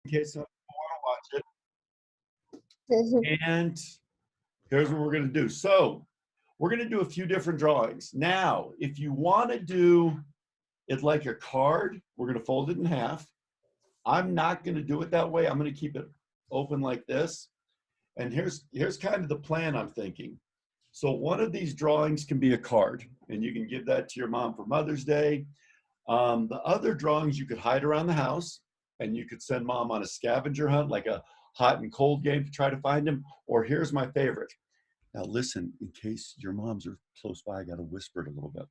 in case someone want to watch it. And here's what we're going to do. So we're going to do a few different drawings. Now, if you want to do it like a card, we're going to fold it in half. I'm not going to do it that way. I'm going to keep it open like this. And here's kind of the plan I'm thinking. So one of these drawings can be a card, and you can give that to your mom for Mother's Day. The other drawings you could hide around the house, and you could send mom on a scavenger hunt, like a hot and cold game to try to find him. Or here's my favorite. Now listen, in case your moms are close by, I got to whisper it a little bit.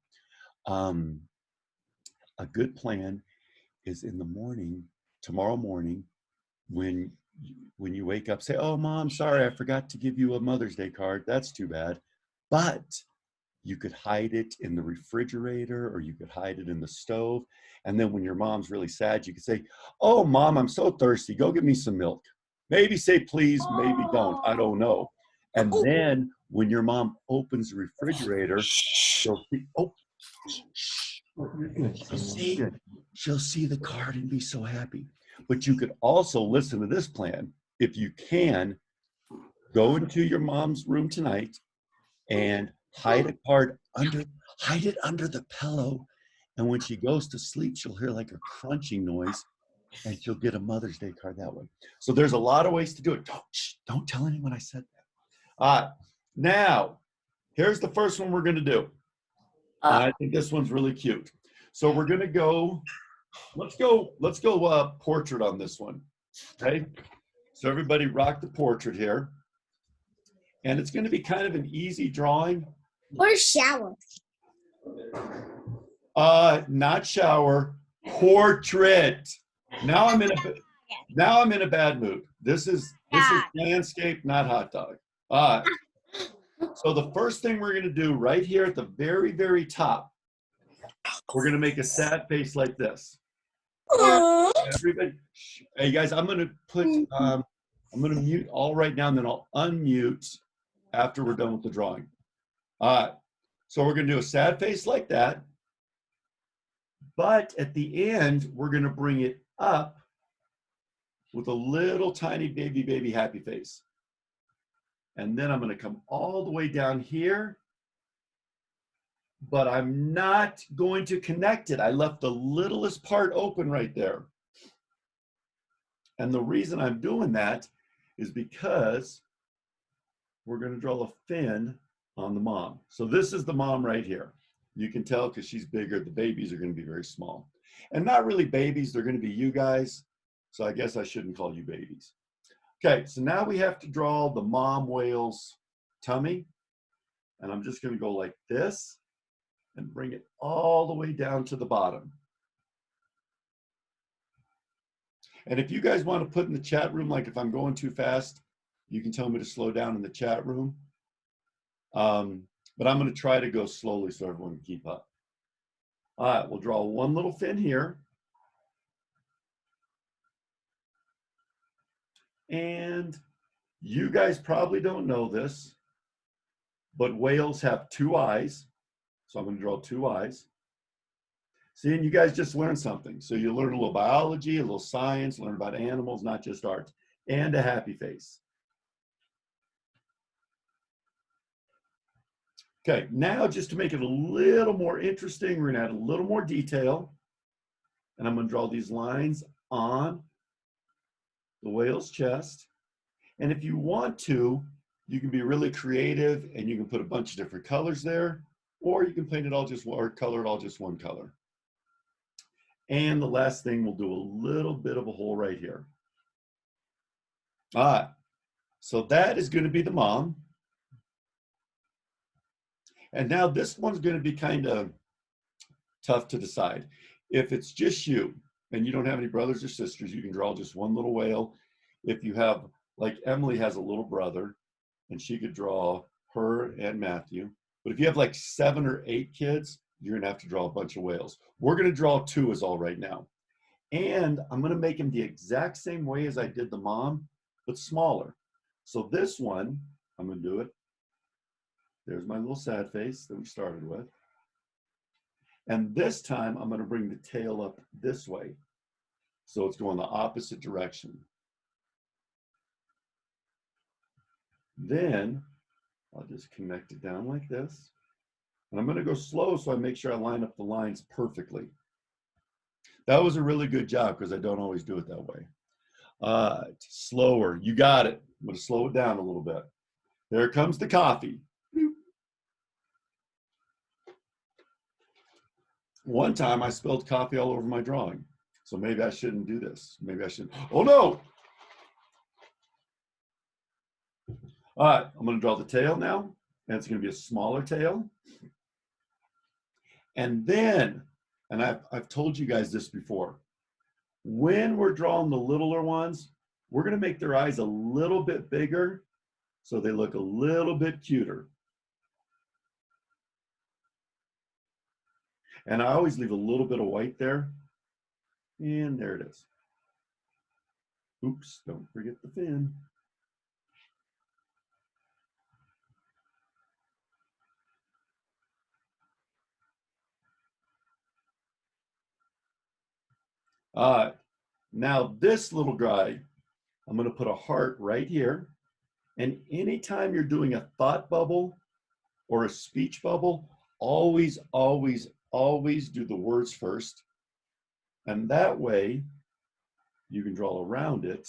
A good plan is in the morning, tomorrow morning, when you wake up, say, oh, mom, sorry, I forgot to give you a Mother's Day card. That's too bad. But you could hide it in the refrigerator, or you could hide it in the stove. And then when your mom's really sad, you could say, oh, mom, I'm so thirsty. Go get me some milk. Maybe say please, maybe don't. I don't know. And then when your mom opens the refrigerator, she'll see, oh, she'll see the card and be so happy. But you could also listen to this plan. If you can, go into your mom's room tonight and hide a card hide it under the pillow. And when she goes to sleep, she'll hear like a crunching noise, and she'll get a Mother's Day card that way. So there's a lot of ways to do it. Don't tell anyone I said that. Now, here's the first one we're going to do. I think this one's really cute. So we're going to go, let's go portrait on this one. Okay. So everybody rock the portrait here. And it's going to be kind of an easy drawing. Or shower. Not shower, portrait. Now I'm in a bad mood. This is landscape, not hot dog. So the first thing we're going to do right here at the very, very top, we're going to make a sad face like this. Everybody, hey guys, I'm going to mute all right now, and then I'll unmute after we're done with the drawing. All right, so we're going to do a sad face like that, but at the end, we're going to bring it up with a little tiny baby happy face. And then I'm going to come all the way down here, but I'm not going to connect it. I left the littlest part open right there. And the reason I'm doing that is because we're going to draw a fin on the mom. So this is the mom right here. You can tell because she's bigger. The babies are going to be very small. And not really babies. They're going to be you guys. So I guess I shouldn't call you babies. Okay, so now we have to draw the mom whale's tummy. And I'm just going to go like this and bring it all the way down to the bottom. And if you guys want to put in the chat room, like if I'm going too fast, you can tell me to slow down in the chat room. But I'm going to try to go slowly so everyone can keep up. All right, we'll draw one little fin here. And you guys probably don't know this, but whales have two eyes. So I'm going to draw two eyes. See, and you guys just learned something. So you learn a little biology, a little science, learn about animals, not just art, and a happy face. Okay, now just to make it a little more interesting, we're going to add a little more detail. And I'm going to draw these lines on the whale's chest. And if you want to, you can be really creative and you can put a bunch of different colors there, or you can paint it all just, or color it all just one color. And the last thing, we'll do a little bit of a hole right here. All right, so that is going to be the mom. And now this one's going to be kind of tough to decide. If it's just you and you don't have any brothers or sisters, you can draw just one little whale. If you have, like Emily has a little brother, and she could draw her and Matthew. But if you have like 7 or 8 kids, you're gonna have to draw a bunch of whales. We're gonna draw 2 is all right now. And I'm gonna make them the exact same way as I did the mom, but smaller. So this one, I'm gonna do it. There's my little sad face that we started with. And this time I'm gonna bring the tail up this way. So it's going the opposite direction. Then I'll just connect it down like this. And I'm going to go slow so I make sure I line up the lines perfectly. That was a really good job because I don't always do it that way. Slower. You got it. I'm going to slow it down a little bit. There comes the coffee. One time I spilled coffee all over my drawing. So maybe I shouldn't do this. Maybe I should. Oh no! All right, I'm going to draw the tail now. And it's going to be a smaller tail. And then, and I've told you guys this before, when we're drawing the littler ones, we're going to make their eyes a little bit bigger so they look a little bit cuter. And I always leave a little bit of white there. And there it is. Oops, don't forget the fin. All right, now this little guy, I'm going to put a heart right here. And anytime you're doing a thought bubble or a speech bubble, always, always, always do the words first. And that way you can draw around it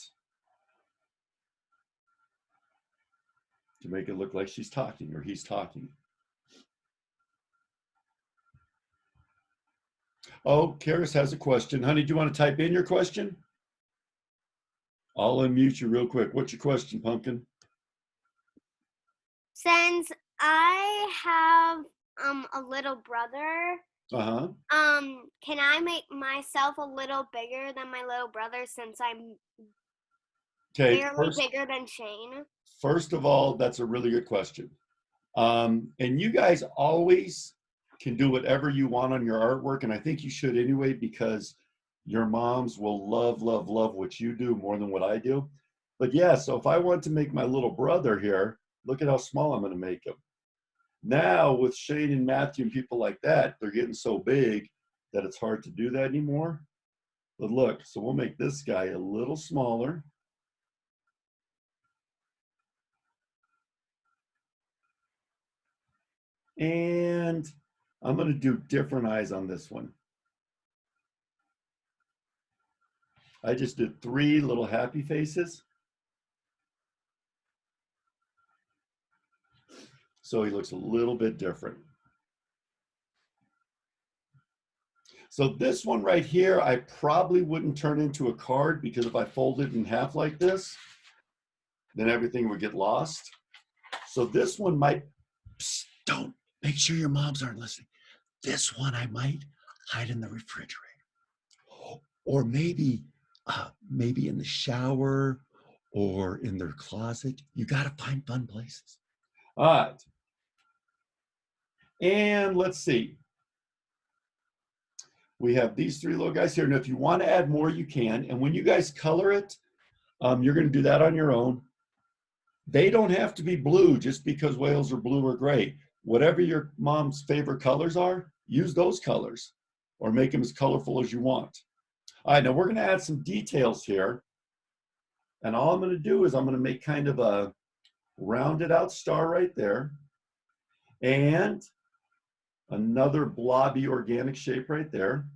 to make it look like she's talking or he's talking. Oh, Karis has a question. Honey, do you want to type in your question? I'll unmute you real quick. What's your question, Pumpkin? Since I have a little brother, can I make myself a little bigger than my little brother since I'm barely bigger than Shane? First of all, that's a really good question. And you guys always can do whatever you want on your artwork, and I think you should anyway, because your moms will love, love, love what you do more than what I do. But yeah, so if I want to make my little brother here, look at how small I'm going to make him. Now with Shane and Matthew and people like that, they're getting so big that it's hard to do that anymore. But look, so we'll make this guy a little smaller. And I'm going to do different eyes on this one. I just did 3 little happy faces. So he looks a little bit different. So this one right here, I probably wouldn't turn into a card because if I fold it in half like this, then everything would get lost. So this one might, psst, don't, make sure your moms aren't listening. This one I might hide in the refrigerator. Or maybe in the shower or in their closet. You got to find fun places. All right. And let's see. We have these 3 little guys here. Now, if you want to add more, you can. And when you guys color it, you're going to do that on your own. They don't have to be blue just because whales are blue or gray. Whatever your mom's favorite colors are, use those colors or make them as colorful as you want. All right, now we're going to add some details here. And all I'm going to do is I'm going to make kind of a rounded out star right there. And another blobby organic shape right there.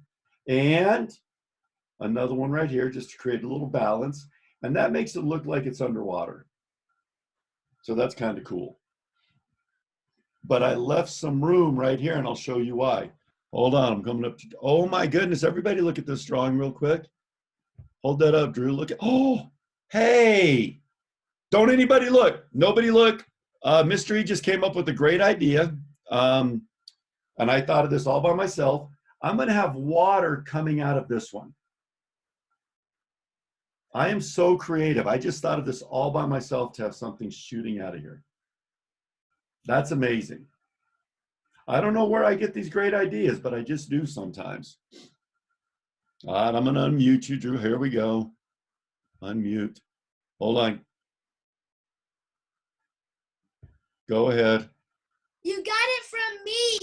And another one right here just to create a little balance. And that makes it look like it's underwater. So that's kind of cool. But I left some room right here and I'll show you why. Hold on, I'm coming up to, oh my goodness, everybody look at this drawing real quick. Hold that up, Drew, look at, oh, hey, don't anybody look, nobody look. Mystery just came up with a great idea. And I thought of this all by myself. I'm gonna have water coming out of this one. I am so creative. I just thought of this all by myself to have something shooting out of here. That's amazing. I don't know where I get these great ideas, but I just do sometimes. All right, I'm gonna unmute you, Drew. Here we go. Unmute. Hold on. Go ahead. You got it from me.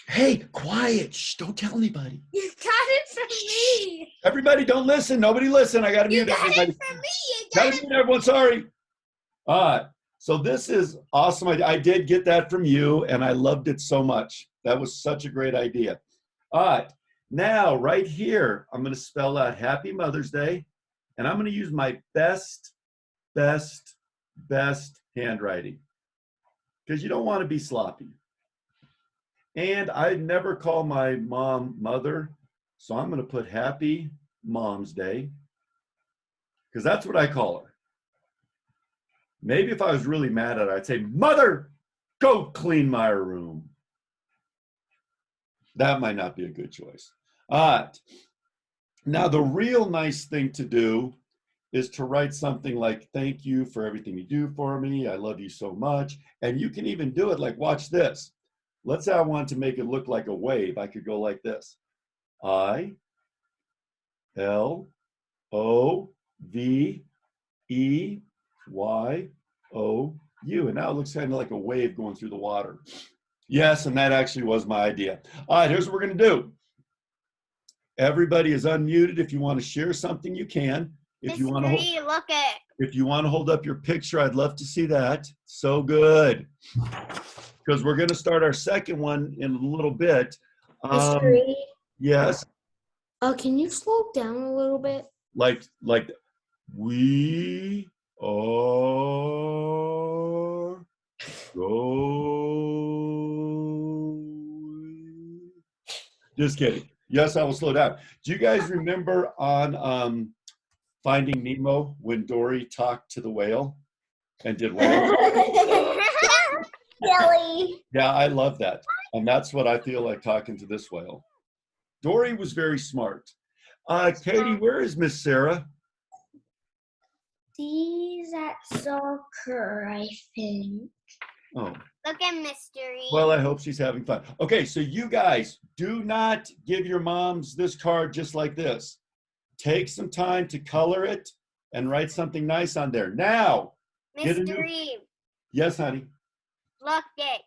Hey, quiet. Shh, don't tell anybody. You got it from me. Everybody, don't listen. Nobody listen. I got to You mute got everybody. it from me. You Got got to it. mute everyone. Sorry. All right. So this is awesome. I did get that from you, and I loved it so much. That was such a great idea. All right. Now, right here, I'm going to spell out Happy Mother's Day, and I'm going to use my best handwriting because you don't want to be sloppy. And I never call my mom mother, so I'm going to put Happy Mom's Day because that's what I call her. Maybe if I was really mad at her, I'd say, Mother, go clean my room. That might not be a good choice. All right. Now, the real nice thing to do is to write something like, thank you for everything you do for me. I love you so much. And you can even do it like, watch this. Let's say I want to make it look like a wave. I could go like this. I-L-O-V-E-Y-O-U. And now it looks kind of like a wave going through the water. Yes, and that actually was my idea. All right, here's what we're going to do. Everybody is unmuted. If you want to share something, you can. If you want to look at. If you want to hold up your picture, I'd love to see that. So good. Because we're going to start our second one in a little bit. Yes. Can you slow down a little bit? Like we are going. Just kidding. Yes, I will slow down. Do you guys remember on Finding Nemo when Dory talked to the whale and did whale? Silly. Yeah, I love that. And that's what I feel like talking to this whale. Dory was very smart. Katie, where is Miss Sarah? She's at soccer, I think. Oh. Look at Mystery. Well, I hope she's having fun. Okay, so you guys, do not give your moms this card just like this. Take some time to color it and write something nice on there. Now, Mystery. Yes, honey. Look it.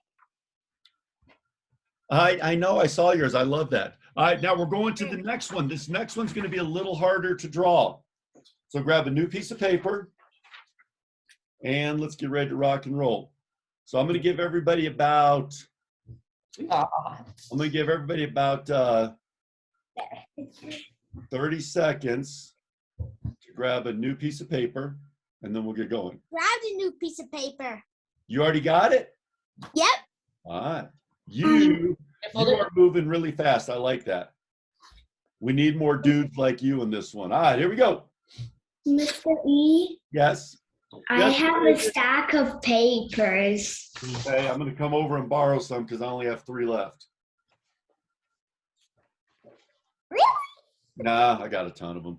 I know, I saw yours. I love that. All right, now we're going to the next one. This next one's going to be a little harder to draw. So grab a new piece of paper and let's get ready to rock and roll. So I'm going to give everybody about 30 seconds to grab a new piece of paper, and then we'll get going. Grab a new piece of paper. You already got it? Yep. All right. You are moving really fast. I like that. We need more dudes like you in this one. All right, here we go. Mr. E? Yes? I have a stack of papers. Okay, I'm going to come over and borrow some because I only have 3 left. Really? Nah, I got a ton of them.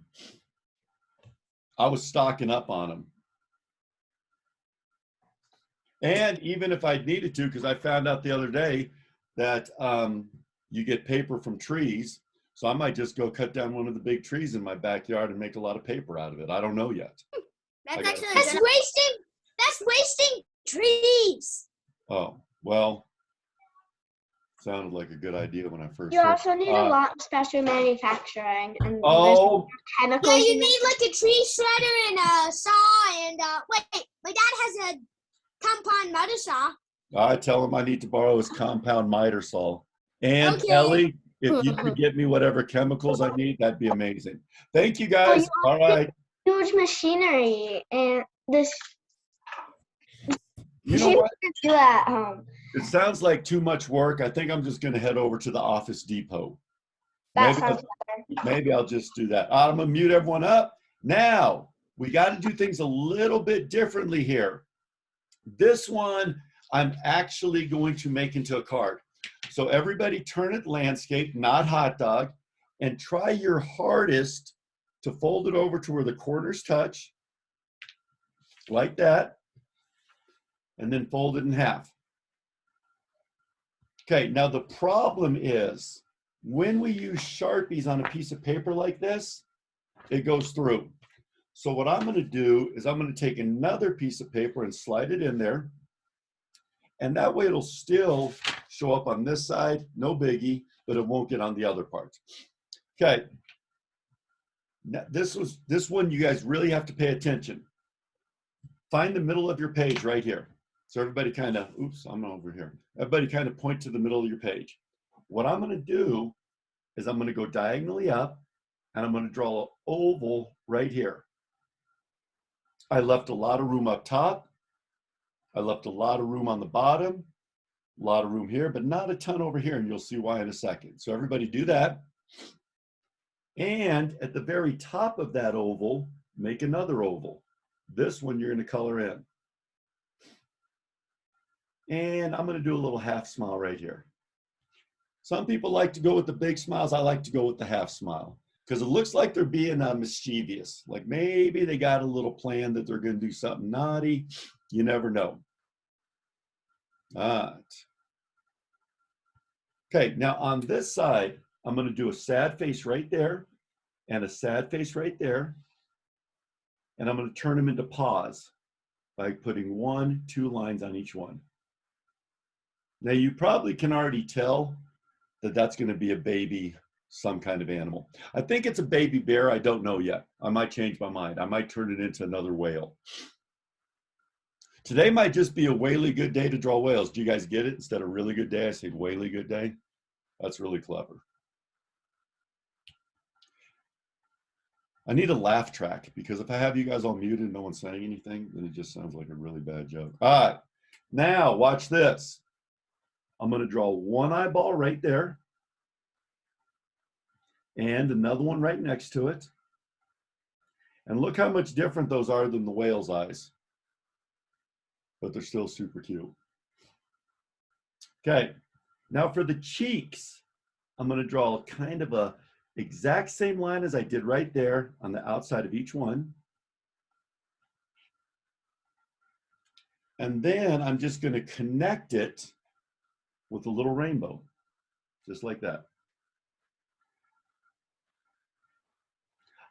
I was stocking up on them. And even if I needed to, because I found out the other day that you get paper from trees, so I might just go cut down one of the big trees in my backyard and make a lot of paper out of it. I don't know yet. That's wasting trees. Oh, well, sounded like a good idea when I first You heard also need a lot of special manufacturing and Oh, chemicals. Yeah, you need like a tree shredder and a saw and wait, my dad has a compound miter saw. I tell him I need to borrow his compound miter saw. And Okay. Ellie, if you could get me whatever chemicals I need, that'd be amazing. Thank you, guys. All right. Huge machinery and this. You know what? Do at home. It sounds like too much work. I think I'm just going to head over to the Office Depot. That Maybe sounds maybe I'll just do that. I'm going to mute everyone up. Now, we got to do things a little bit differently here. This one, I'm actually going to make into a card. So everybody turn it landscape, not hot dog, and try your hardest to fold it over to where the corners touch, like that, and then fold it in half. Okay, now the problem is when we use Sharpies on a piece of paper like this, it goes through. So what I'm going to do is I'm going to take another piece of paper and slide it in there. And that way it'll still show up on this side, no biggie, but it won't get on the other parts. Okay. Now, this one you guys really have to pay attention. Find the middle of your page right here. So everybody kind of, oops, I'm over here. Everybody kind of point to the middle of your page. What I'm going to do is I'm going to go diagonally up and I'm going to draw an oval right here. I left a lot of room up top. I left a lot of room on the bottom, a lot of room here, but not a ton over here, and you'll see why in a second. So everybody do that. And at the very top of that oval, make another oval. This one you're going to color in. And I'm going to do a little half smile right here. Some people like to go with the big smiles. I like to go with the half smile because it looks like they're being mischievous. Like maybe they got a little plan that they're going to do something naughty. You never know. All right. Okay, now on this side, I'm going to do a sad face right there and a sad face right there. And I'm going to turn them into paws by putting 1, 2 lines on each one. Now you probably can already tell that that's going to be a baby, some kind of animal. I think it's a baby bear. I don't know yet. I might change my mind. I might turn it into another whale. Today might just be a whaley good day to draw whales. Do you guys get it? Instead of really good day, I say whaley good day. That's really clever. I need a laugh track because if I have you guys all muted and no one's saying anything, then it just sounds like a really bad joke. All right, now watch this. I'm going to draw one eyeball right there and another one right next to it. And look how much different those are than the whale's eyes. But they're still super cute. Okay, now for the cheeks, I'm going to draw kind of a exact same line as I did right there on the outside of each one. And then I'm just going to connect it with a little rainbow, just like that.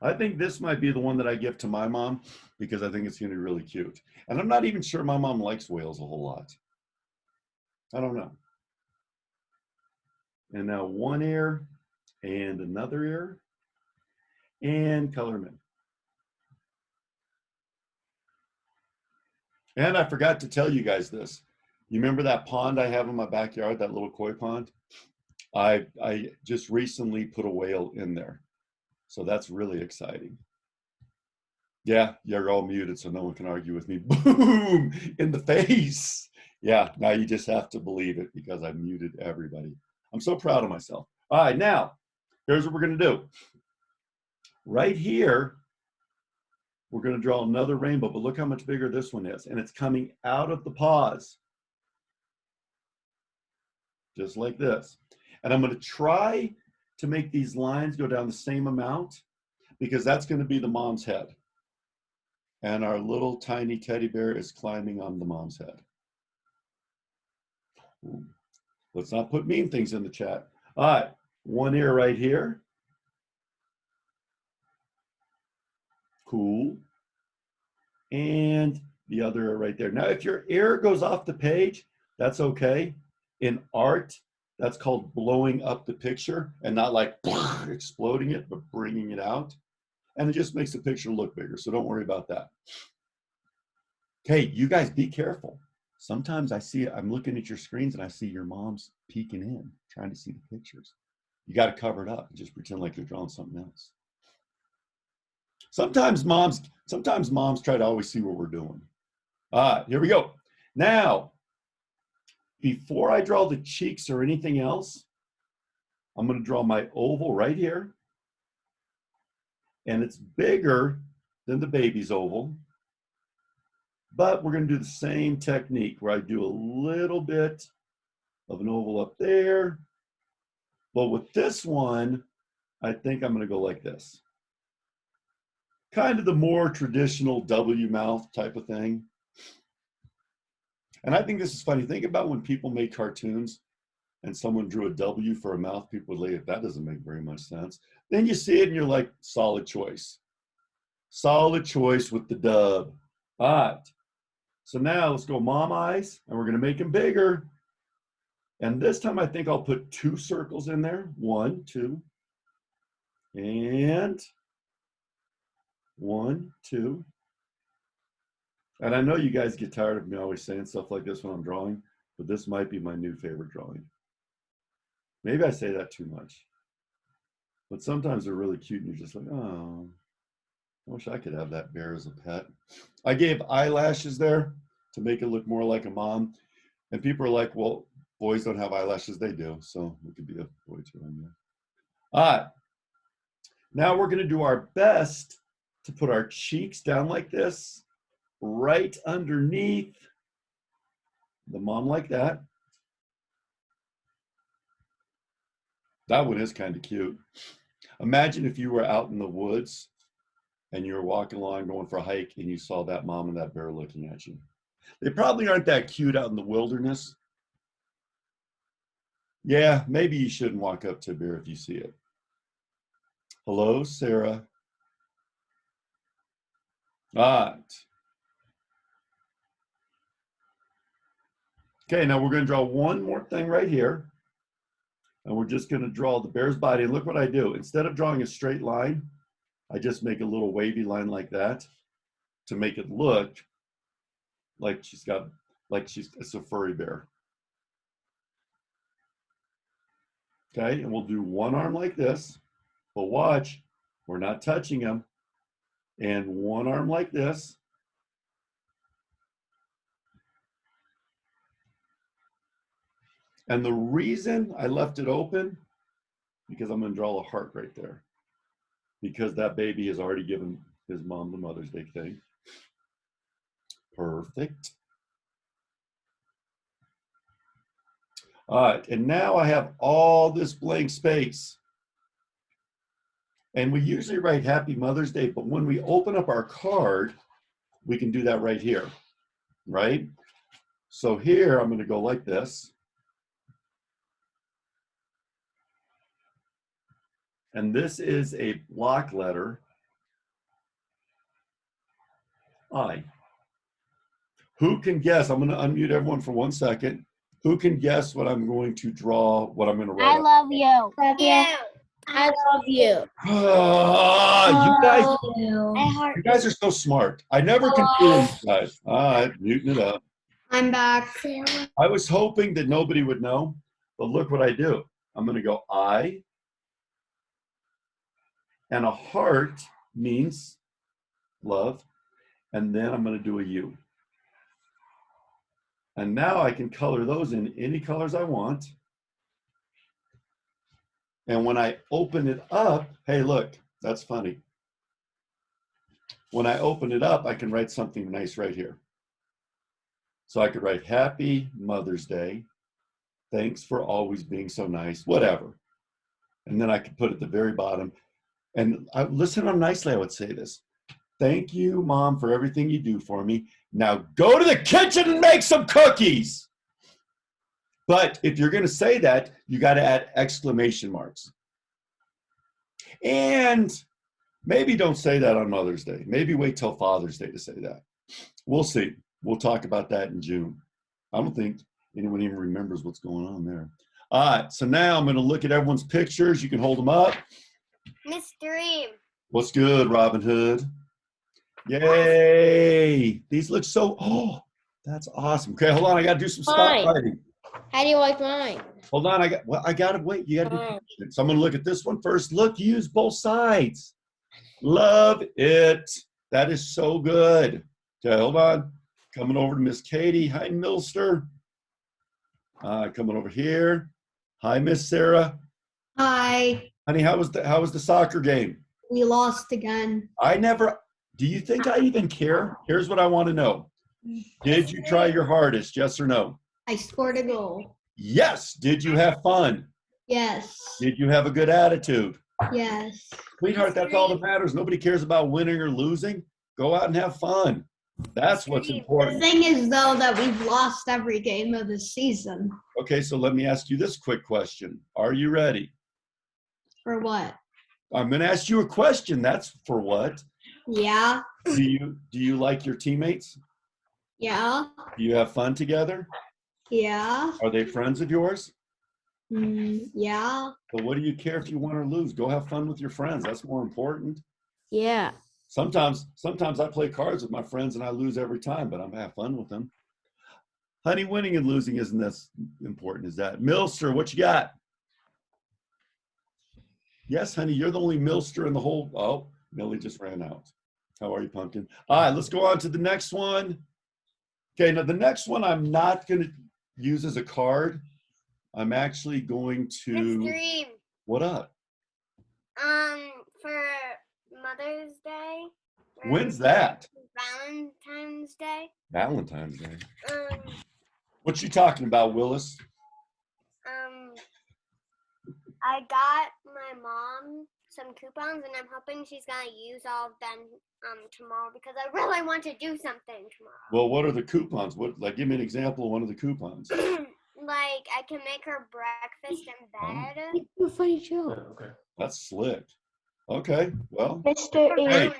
I think this might be the one that I give to my mom because I think it's going to be really cute. And I'm not even sure my mom likes whales a whole lot. I don't know. And now one ear and another ear and color them in. And I forgot to tell you guys this. You remember that pond I have in my backyard, that little koi pond? I just recently put a whale in there. So that's really exciting. Yeah, you're all muted so no one can argue with me. Boom! In the face. Yeah, now you just have to believe it because I muted everybody. I'm so proud of myself. All right, now, here's what we're going to do. Right here, we're going to draw another rainbow, but look how much bigger this one is. And it's coming out of the paws. Just like this. And I'm going to try to make these lines go down the same amount because that's going to be the mom's head. And our little tiny teddy bear is climbing on the mom's head. Ooh. Let's not put mean things in the chat. All right, one ear right here. Cool. And the other ear right there. Now, if your ear goes off the page, that's okay. In art, that's called blowing up the picture and not like exploding it, but bringing it out. And it just makes the picture look bigger, so don't worry about that. Okay, you guys be careful. Sometimes I'm looking at your screens and I see your mom's peeking in, trying to see the pictures. You got to cover it up and just pretend like you're drawing something else. Sometimes moms try to always see what we're doing. All right, here we go. Now, before I draw the cheeks or anything else, I'm going to draw my oval right here. And it's bigger than the baby's oval. But we're going to do the same technique where I do a little bit of an oval up there. But with this one, I think I'm going to go like this. Kind of the more traditional W mouth type of thing. And I think this is funny. Think about when people made cartoons and someone drew a W for a mouth, people would say, that doesn't make very much sense. Then you see it and you're like, solid choice. Solid choice with the dub. All right. So now let's go mom eyes, and we're going to make them bigger. And this time I think I'll put 2 circles in there. 1, 2. And 1, 2. And I know you guys get tired of me always saying stuff like this when I'm drawing, but this might be my new favorite drawing. Maybe I say that too much. But sometimes they're really cute and you're just like, oh, I wish I could have that bear as a pet. I gave eyelashes there to make it look more like a mom. And people are like, well, boys don't have eyelashes. They do. So it could be a boy too, I guess. All right. Now we're going to do our best to put our cheeks down like this, right underneath the mom like that. That one is kind of cute. Imagine if you were out in the woods and you were walking along going for a hike and you saw that mom and that bear looking at you. They probably aren't that cute out in the wilderness. Yeah, maybe you shouldn't walk up to a bear if you see it. Hello, Sarah. All right. Okay, now we're going to draw one more thing right here. And we're just going to draw the bear's body. And look what I do. Instead of drawing a straight line, I just make a little wavy line like that to make it look like it's a furry bear. Okay, and we'll do one arm like this. But watch, we're not touching him. And one arm like this. And the reason I left it open, because I'm going to draw a heart right there. Because that baby has already given his mom the Mother's Day thing. Perfect. All right, and now I have all this blank space. And we usually write Happy Mother's Day, but when we open up our card, we can do that right here, right? So here, I'm going to go like this. And this is a block letter, I. Who can guess? I'm going to unmute everyone for 1 second. Who can guess what I'm going to draw, what I'm going to write? I love you. I love you. You guys are so smart. I never confuse you guys. All right, muting it up. I'm back. I was hoping that nobody would know, but look what I do. I'm going to go I. And a heart means love. And then I'm going to do a U. And now I can color those in any colors I want. And when I open it up, hey, look, that's funny. When I open it up, I can write something nice right here. So I could write Happy Mother's Day. Thanks for always being so nice, whatever. And then I could put at the very bottom. And listen how nicely I would say this. Thank you, Mom, for everything you do for me. Now go to the kitchen and make some cookies. But if you're going to say that, you got to add exclamation marks. And maybe don't say that on Mother's Day. Maybe wait till Father's Day to say that. We'll see. We'll talk about that in June. I don't think anyone even remembers what's going on there. All right, so now I'm going to look at everyone's pictures. You can hold them up. Miss Dream. What's good, Robin Hood? Yay! These look so, oh, that's awesome. Okay, hold on, I gotta do some spotlighting. How do you like mine? Hold on, I gotta wait. You gotta be patient. So I'm gonna look at this one first. Look, use both sides. Love it. That is so good. Okay, hold on. Coming over to Miss Katie. Hi, Milster. Coming over here. Hi, Miss Sarah. Hi. Honey, how was the soccer game? We lost again. Do you think I even care? Here's what I want to know. Did you try your hardest, yes or no? I scored a goal. Yes. Did you have fun? Yes. Did you have a good attitude? Yes. Sweetheart, that's all that matters. Nobody cares about winning or losing. Go out and have fun. That's what's The important. thing is, though, that we've lost every game of the season. Okay, so let me ask you this quick question. Are you ready? For what? I'm going to ask you a question. That's for what? Yeah. Do you like your teammates? Yeah. Do you have fun together? Yeah. Are they friends of yours? Yeah. But what do you care if you win or lose? Go have fun with your friends. That's more important. Yeah. Sometimes I play cards with my friends and I lose every time, but I'm have fun with them. Honey, winning and losing isn't as important as that. Milster, what you got? Yes, honey, you're the only Milster in the whole. Oh, Millie just ran out. How are you, Pumpkin? All right, let's go on to the next one. Okay, now the next one I'm not going to use as a card. I'm actually going to. Dream. What up? For Mother's Day. When's that? Valentine's Day. Valentine's Day. Um, What you talking about, Willis? I got my mom some coupons, and I'm hoping she's gonna use all of them tomorrow because I really want to do something tomorrow. Well, what are the coupons? What, like, give me an example of one of the coupons. Like I can make her breakfast in bed. Do a funny joke. Okay. That's slick. Okay, well, Mr. E. hey,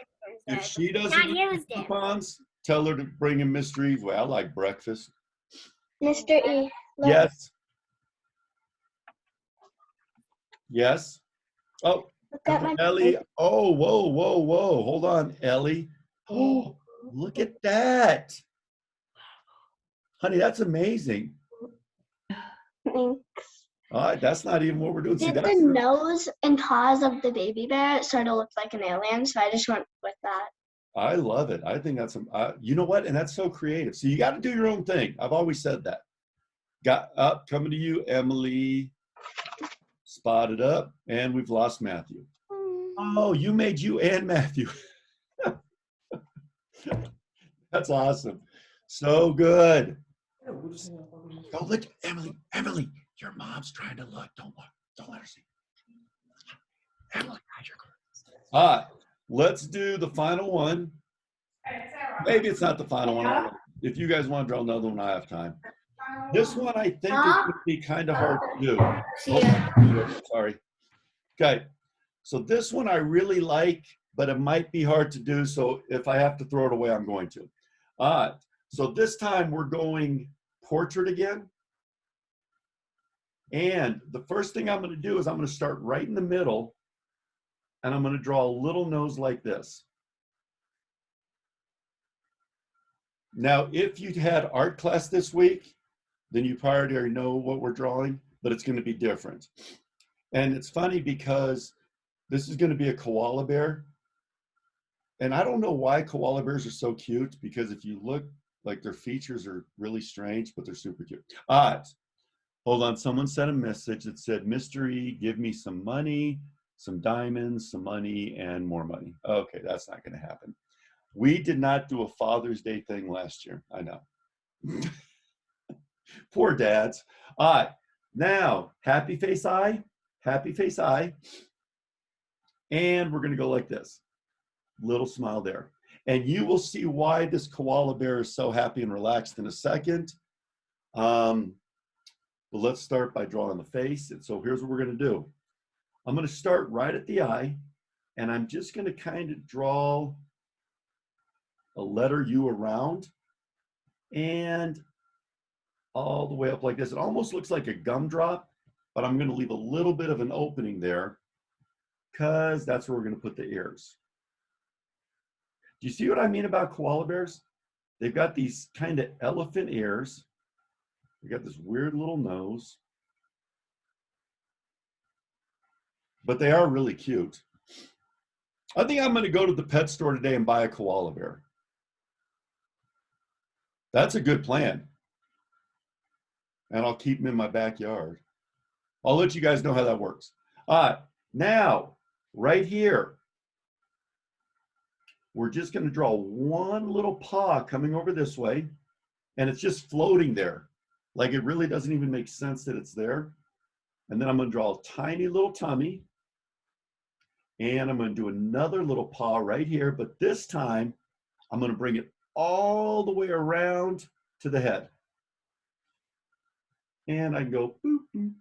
if she doesn't Not get used it. coupons, tell her to bring in Mystery. Well, I like breakfast. Mr. E. Look, Yes. Yes. Oh, look at my Ellie. Oh, whoa, whoa, whoa. Hold on, Ellie. Oh, look at that. Honey, that's amazing. painting. All right, that's not even what we're doing. See, Did that's the nose and paws of the baby bear sort of look like an alien? So I just went with that. I love it. I think that's, you know what? And that's so creative. So you got to do your own thing. I've always said that. Got up, coming to you, Emily. Spotted up, and we've lost Matthew. Oh, you made you and Matthew. That's awesome. So good. Go look, Emily. Emily, your mom's trying to look. Don't look. Don't let her see. Emily, hide your card. All right, let's do the final one. Maybe it's not the final one. I don't know. If you guys want to draw another one, I have time. This one I think is going to be kind of hard to do. Oh, sorry. Okay, so this one I really like, but it might be hard to do. So if I have to throw it away, I'm going to. All right, so this time we're going portrait again. And the first thing I'm going to do is I'm going to start right in the middle, and I'm going to draw a little nose like this. Now, if you had art class this week, then you probably already know what we're drawing, but it's going to be different. And it's funny because this is going to be a koala bear. And I don't know why koala bears are so cute, because if you look, like, their features are really strange, but they're super cute. All right, hold on. Someone sent a message that said, Mystery, give me some money, some diamonds, some money, and more money. Okay, that's not going to happen. We did not do a Father's Day thing last year. I know. Poor dads. All right, now, happy face eye, happy face eye. And we're going to go like this. Little smile there. And you will see why this koala bear is so happy and relaxed in a second. But let's start by drawing the face. And so here's what we're going to do. I'm going to start right at the eye, and I'm just going to kind of draw a letter U around and all the way up like this. It almost looks like a gumdrop, but I'm going to leave a little bit of an opening there because that's where we're going to put the ears. Do you see what I mean about koala bears? They've got these kind of elephant ears. They got this weird little nose, but they are really cute. I think I'm going to go to the pet store today and buy a koala bear. That's a good plan. And I'll keep them in my backyard. I'll let you guys know how that works. All right, now, right here, we're just going to draw one little paw coming over this way, and it's just floating there. Like, it really doesn't even make sense that it's there. And then I'm going to draw a tiny little tummy, and I'm going to do another little paw right here, but this time I'm going to bring it all the way around to the head. And I go boop, boop.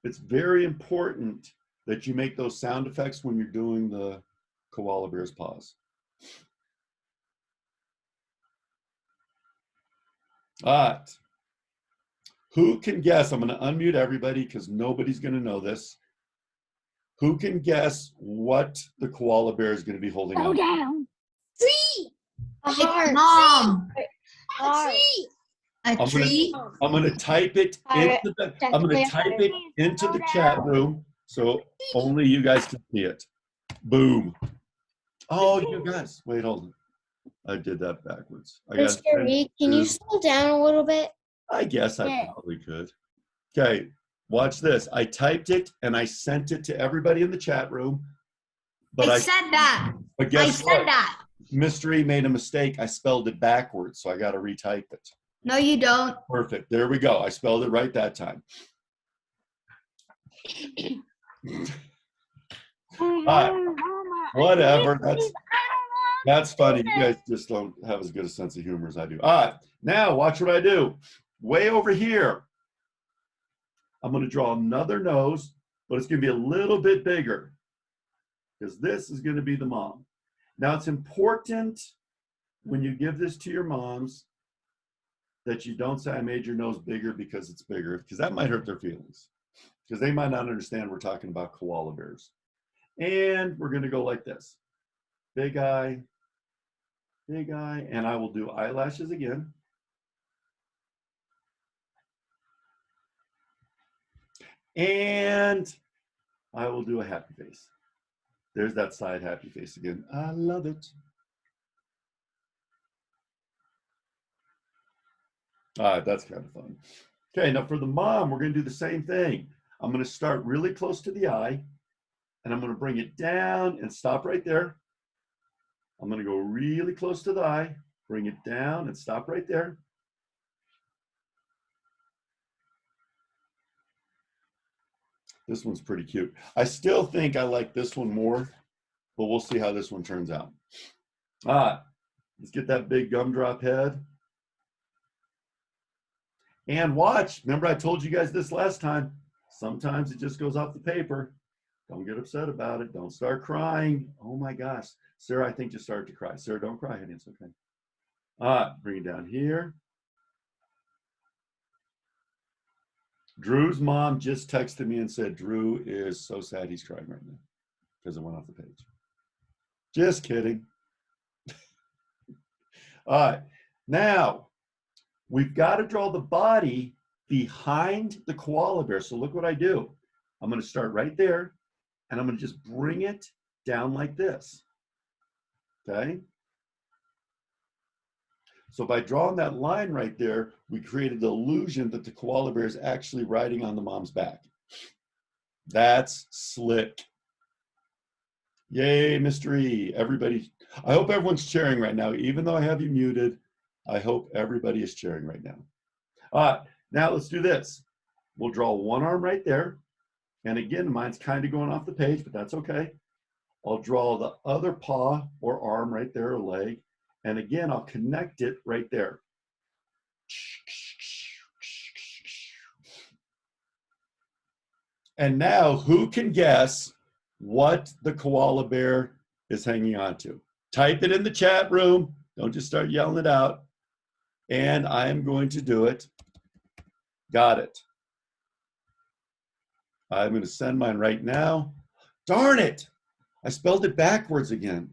It's very important that you make those sound effects when you're doing the koala bear's paws. All right. Who can guess? I'm going to unmute everybody because nobody's going to know this. Who can guess what the koala bear is going to be holding on? down. Tree. A heart. Mom, A tree. a tree. I'm going to type it into the. I'm going to type it into the chat room so only you guys can see it. Boom. Oh, you guys. Wait, hold on. I did that backwards. Mr. Reed, can you slow down a little bit? I guess I probably could. Okay, watch this. I typed it and I sent it to everybody in the chat room. But I said that. But I guess said what? that. Mystery made a mistake. I spelled it backwards, so I got to retype it. No, you don't. Perfect. There we go. I spelled it right that time. All right. Whatever. That's funny. You guys just don't have as good a sense of humor as I do. All right. Now watch what I do. Way over here, I'm going to draw another nose, but it's going to be a little bit bigger because this is going to be the mom. Now it's important when you give this to your moms that you don't say I made your nose bigger because it's bigger, because that might hurt their feelings, because they might not understand we're talking about koala bears. And we're going to go like this. Big eye, and I will do eyelashes again. And I will do a happy face. There's that side happy face again. I love it. All right, that's kind of fun. Okay, now for the mom, we're going to do the same thing. I'm going to start really close to the eye, and I'm going to bring it down and stop right there. I'm going to go really close to the eye, bring it down and stop right there. This one's pretty cute. I still think I like this one more, but we'll see how this one turns out. All right, let's get that big gumdrop head. And watch, remember I told you guys this last time, sometimes it just goes off the paper. Don't get upset about it. Don't start crying. Oh my gosh. Sarah, I think just started to cry. Sarah, don't cry, honey, it's okay. All right, bring it down here. Drew's mom just texted me and said, Drew is so sad he's crying right now because it went off the page. Just kidding. All right, now we've got to draw the body behind the koala bear. So look what I do. I'm going to start right there, and I'm going to just bring it down like this. Okay? So by drawing that line right there, we created the illusion that the koala bear is actually riding on the mom's back. That's slick. Yay, mystery. Everybody, I hope everyone's cheering right now. Even though I have you muted, I hope everybody is cheering right now. All right, now let's do this. We'll draw one arm right there. And again, mine's kind of going off the page, but that's okay. I'll draw the other paw or arm right there, or leg. And again, I'll connect it right there. And now, who can guess what the koala bear is hanging on to? Type it in the chat room. Don't just start yelling it out. And I am going to do it. Got it. I'm going to send mine right now. Darn it! I spelled it backwards again.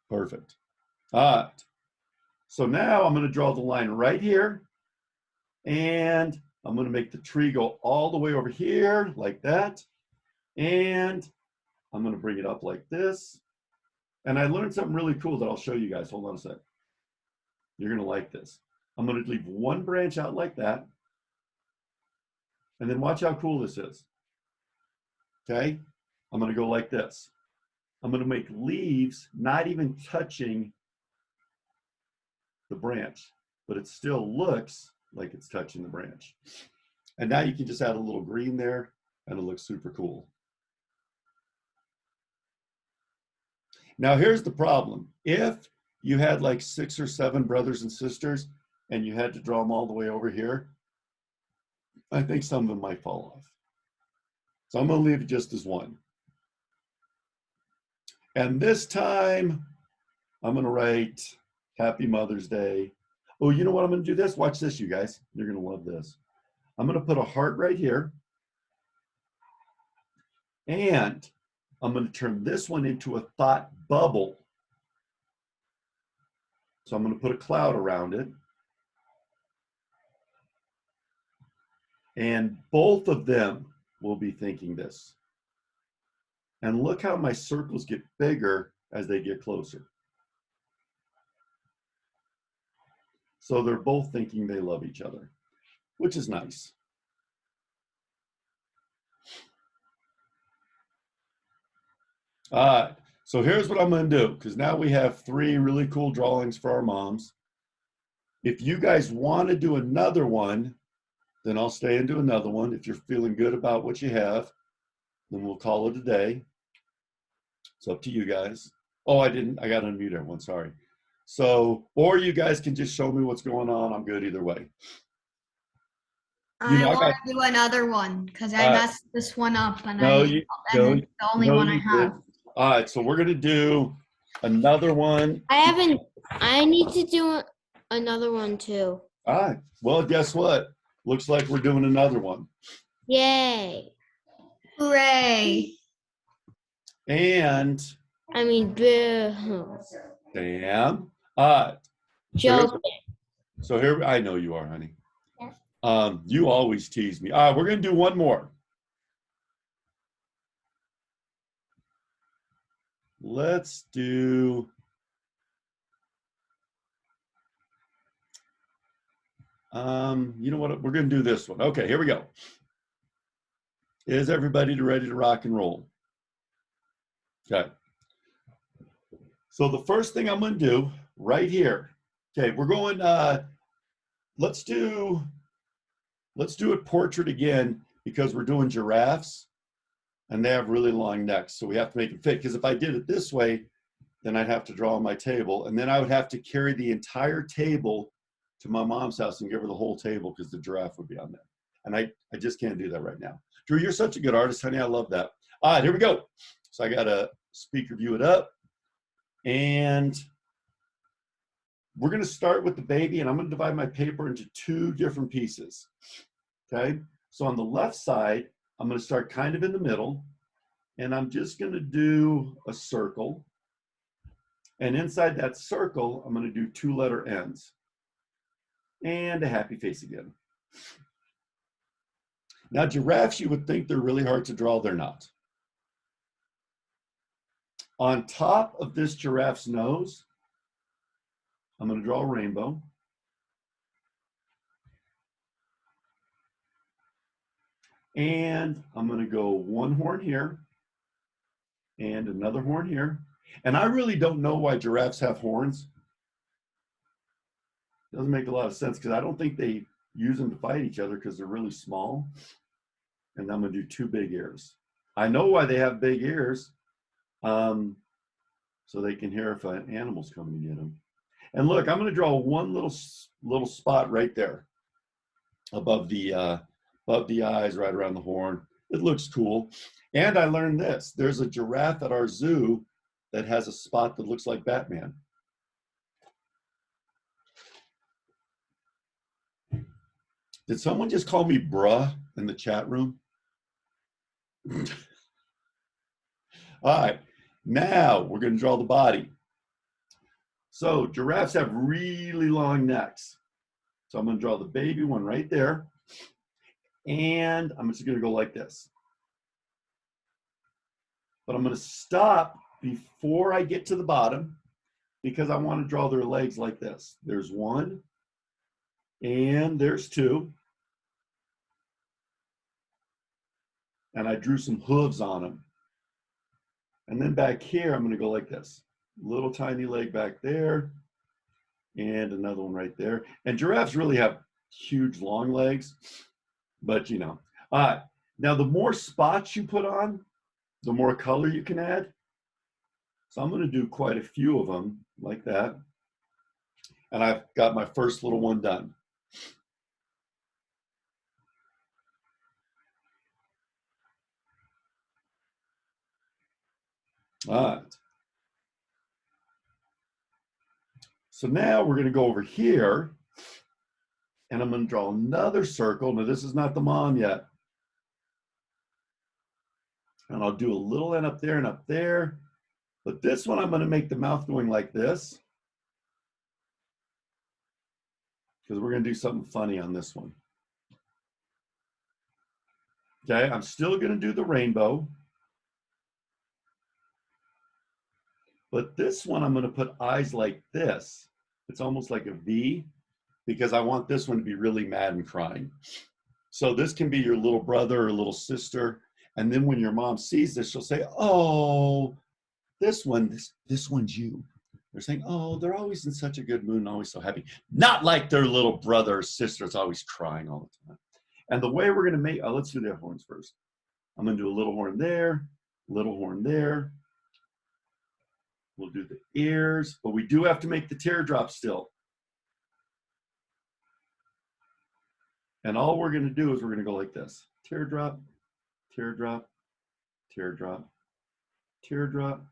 Perfect. All right. So now I'm going to draw the line right here. And I'm going to make the tree go all the way over here like that. And I'm going to bring it up like this. And I learned something really cool that I'll show you guys. Hold on a sec. You're going to like this. I'm going to leave one branch out like that. And then watch how cool this is. Okay? I'm going to go like this. I'm going to make leaves not even touching the branch, but it still looks like it's touching the branch. And now you can just add a little green there, and it looks super cool. Now here's the problem. If you had like 6 or 7 brothers and sisters, and you had to draw them all the way over here, I think some of them might fall off. So I'm going to leave it just as one. And this time, I'm going to write Happy Mother's Day. Oh, you know what? I'm going to do this. Watch this, you guys. You're going to love this. I'm going to put a heart right here. And I'm going to turn this one into a thought bubble. So I'm going to put a cloud around it. And both of them will be thinking this. And look how my circles get bigger as they get closer. So they're both thinking they love each other, which is nice. All right, so here's what I'm going to do, because now we have 3 really cool drawings for our moms. If you guys want to do another one, then I'll stay and do another one. If you're feeling good about what you have, then we'll call it a day. It's up to you guys. Oh, I got to unmute everyone, sorry. So, or you guys can just show me what's going on. I'm good either way. I want to do another one because I messed this one up and it's the only one I have. All right, so we're gonna do another one. I need to do another one too. All right. Well, guess what? Looks like we're doing another one. Yay. Hooray. I mean, boo. Damn. All right. Joking. So here, I know you are, honey. You always tease me. All right, we're gonna do one more. Let's do, you know what? We're going to do this one. Okay, here we go. Is everybody ready to rock and roll? Okay. So the first thing I'm going to do right here. Okay, we're going, let's do a portrait again because we're doing giraffes. And they have really long necks, so we have to make it fit. Because if I did it this way, then I'd have to draw on my table, and then I would have to carry the entire table to my mom's house and give her the whole table because the giraffe would be on there. And I just can't do that right now. Drew, you're such a good artist, honey. I love that. All right, here we go. So I got to speaker view it up. And we're going to start with the baby, and I'm going to divide my paper into 2 different pieces. Okay? So on the left side, I'm going to start kind of in the middle, and I'm just going to do a circle. And inside that circle, I'm going to do 2 letter ends. And a happy face again. Now, giraffes, you would think they're really hard to draw. They're not. On top of this giraffe's nose, I'm going to draw a rainbow. And I'm going to go 1 horn here and another horn here. And I really don't know why giraffes have horns. Doesn't make a lot of sense because I don't think they use them to fight each other because they're really small. And I'm going to do 2 big ears. I know why they have big ears. So they can hear if an animal's coming to get them. And look, I'm going to draw one little spot right there above the eyes, right around the horn. It looks cool. And I learned this. There's a giraffe at our zoo that has a spot that looks like Batman. Did someone just call me bruh in the chat room? All right, now we're going to draw the body. So giraffes have really long necks. So I'm going to draw the baby one right there. And I'm just going to go like this. But I'm going to stop before I get to the bottom because I want to draw their legs like this. There's 1 and there's 2. And I drew some hooves on them. And then back here, I'm going to go like this. Little tiny leg back there and another one right there. And giraffes really have huge long legs, but you know. All right, now the more spots you put on, the more color you can add. So I'm going to do quite a few of them like that. And I've got my first little one done. All right. So now we're going to go over here And I'm going to draw another circle. Now, this is not the mom yet. And I'll do a little end up there and up there. But this one, I'm going to make the mouth going like this. Because we're going to do something funny on this one. Okay, I'm still going to do the rainbow. But this one, I'm going to put eyes like this. It's almost like a V, because I want this one to be really mad and crying. So this can be your little brother or little sister. And then when your mom sees this, she'll say, oh, this one's you. They're saying, oh, they're always in such a good mood and always so happy. Not like their little brother or sister is always crying all the time. And the way we're going to make, let's do their horns first. I'm going to do a little horn there, little horn there. We'll do the ears, but we do have to make the teardrop still. And all we're going to do is we're going to go like this. Teardrop, teardrop, teardrop, teardrop.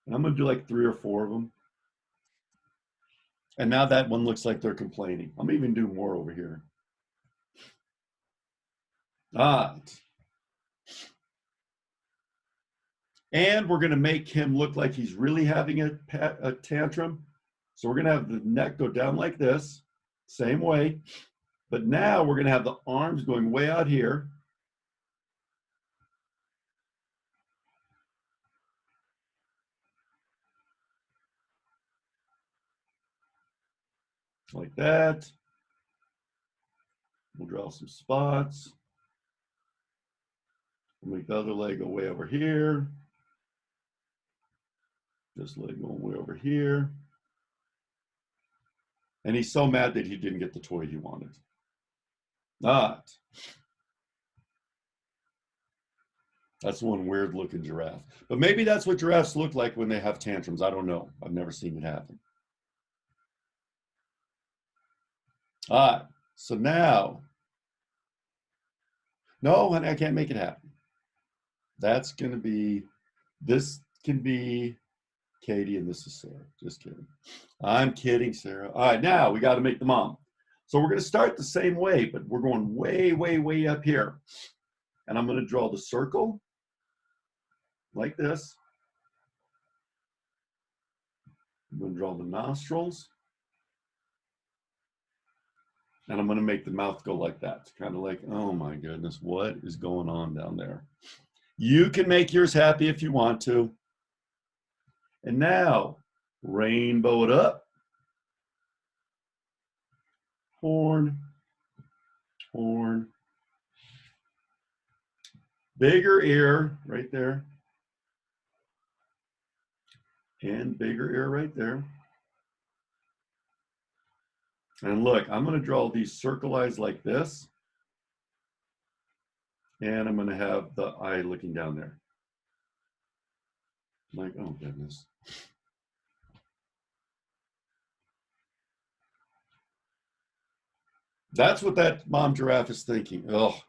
And I'm going to do like 3 or 4 of them. And now that one looks like they're complaining. I'm even do more over here. And we're going to make him look like he's really having a tantrum. So we're going to have the neck go down like this, same way. But now we're going to have the arms going way out here. Like that. We'll draw some spots. We'll make the other leg go way over here. This leg going way over here. And he's so mad that he didn't get the toy he wanted. That's one weird looking giraffe. But maybe that's what giraffes look like when they have tantrums. I don't know. I've never seen it happen. So now, no, honey, I can't make it happen. That's going to be, this can be Katie and this is Sarah. Just kidding. I'm kidding, Sarah. All right, now we got to make the mom. So we're going to start the same way, but we're going way, way, way up here. And I'm going to draw the circle like this. I'm going to draw the nostrils. And I'm going to make the mouth go like that. It's kind of like, oh my goodness, what is going on down there? You can make yours happy if you want to. And now, rainbow it up. Horn, horn. Bigger ear right there. And bigger ear right there. And look, I'm going to draw these circle eyes like this. And I'm going to have the eye looking down there. Like, oh goodness. That's what that mom giraffe is thinking. Oh,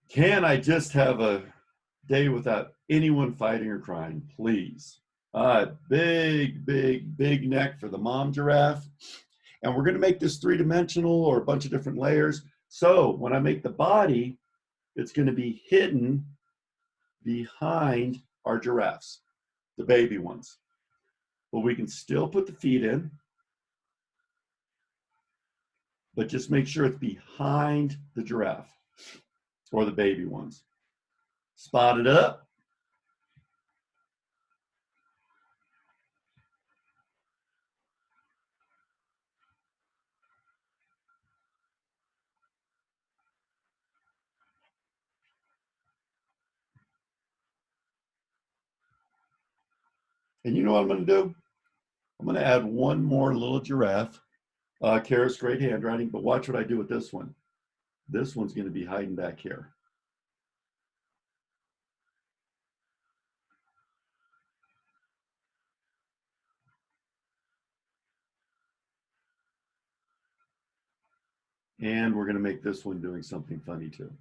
can I just have a day without anyone fighting or crying, please? Big, big, big neck for the mom giraffe. And we're going to make this 3-dimensional or a bunch of different layers. So when I make the body, it's going to be hidden behind our giraffes, the baby ones. But we can still put the feet in. But just make sure it's behind the giraffe or the baby ones. Spot it up. And you know what I'm going to do? I'm going to add one more little giraffe. Kara's great handwriting, but watch what I do with this one. This one's going to be hiding back here. And we're going to make this one doing something funny too.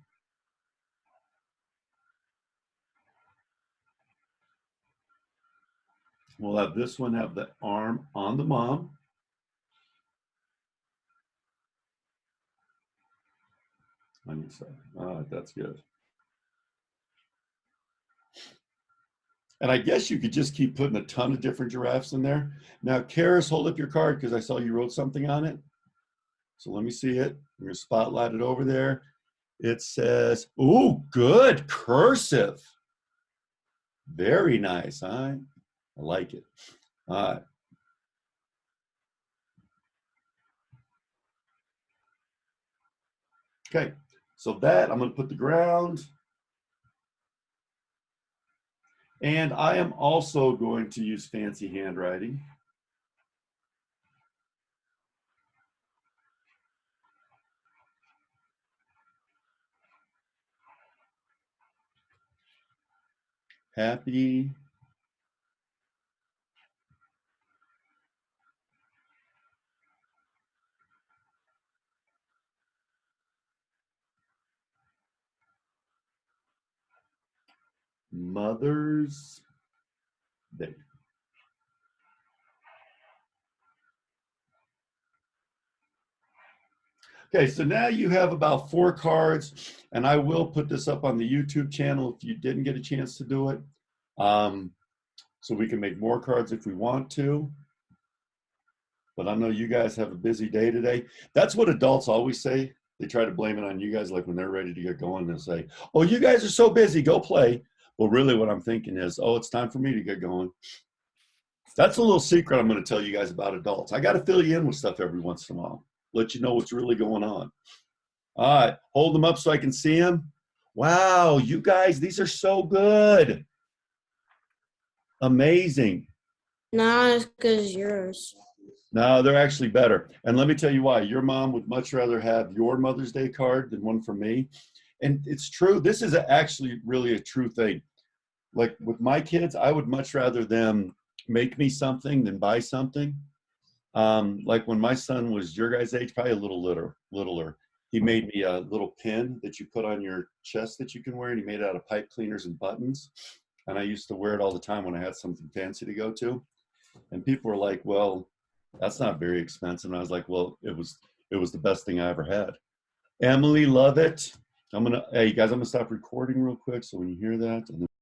We'll have this one have the arm on the mom. on your side. All right, that's good. And I guess you could just keep putting a ton of different giraffes in there. Now, Karis, hold up your card because I saw you wrote something on it. So let me see it. I'm going to spotlight it over there. It says, ooh, good, cursive. Very nice, huh? I like it. All right. Okay, so that, I'm going to put the ground. And I am also going to use fancy handwriting. Happy Mother's Day. Okay, so now you have about 4 cards, and I will put this up on the YouTube channel if you didn't get a chance to do it. So we can make more cards if we want to. But I know you guys have a busy day today. That's what adults always say. They try to blame it on you guys, like when they're ready to get going, they'll say, oh, you guys are so busy, go play. Well, really what I'm thinking is, oh, it's time for me to get going. That's a little secret I'm going to tell you guys about adults. I got to fill you in with stuff every once in a while. Let you know what's really going on. All right, hold them up so I can see them. Wow, you guys, these are so good. Amazing. Not as good as yours. No, they're actually better. And let me tell you why. Your mom would much rather have your Mother's Day card than one from me. And it's true. This is actually really a true thing. Like with my kids, I would much rather them make me something than buy something. Like when my son was your guys' age, probably a little littler, he made me a little pin that you put on your chest that you can wear, and he made it out of pipe cleaners and buttons. And I used to wear it all the time when I had something fancy to go to. And people were like, well, that's not very expensive. And I was like, well, it was the best thing I ever had. Emily, love it. Hey, you guys, I'm gonna stop recording real quick. So when you hear that, and then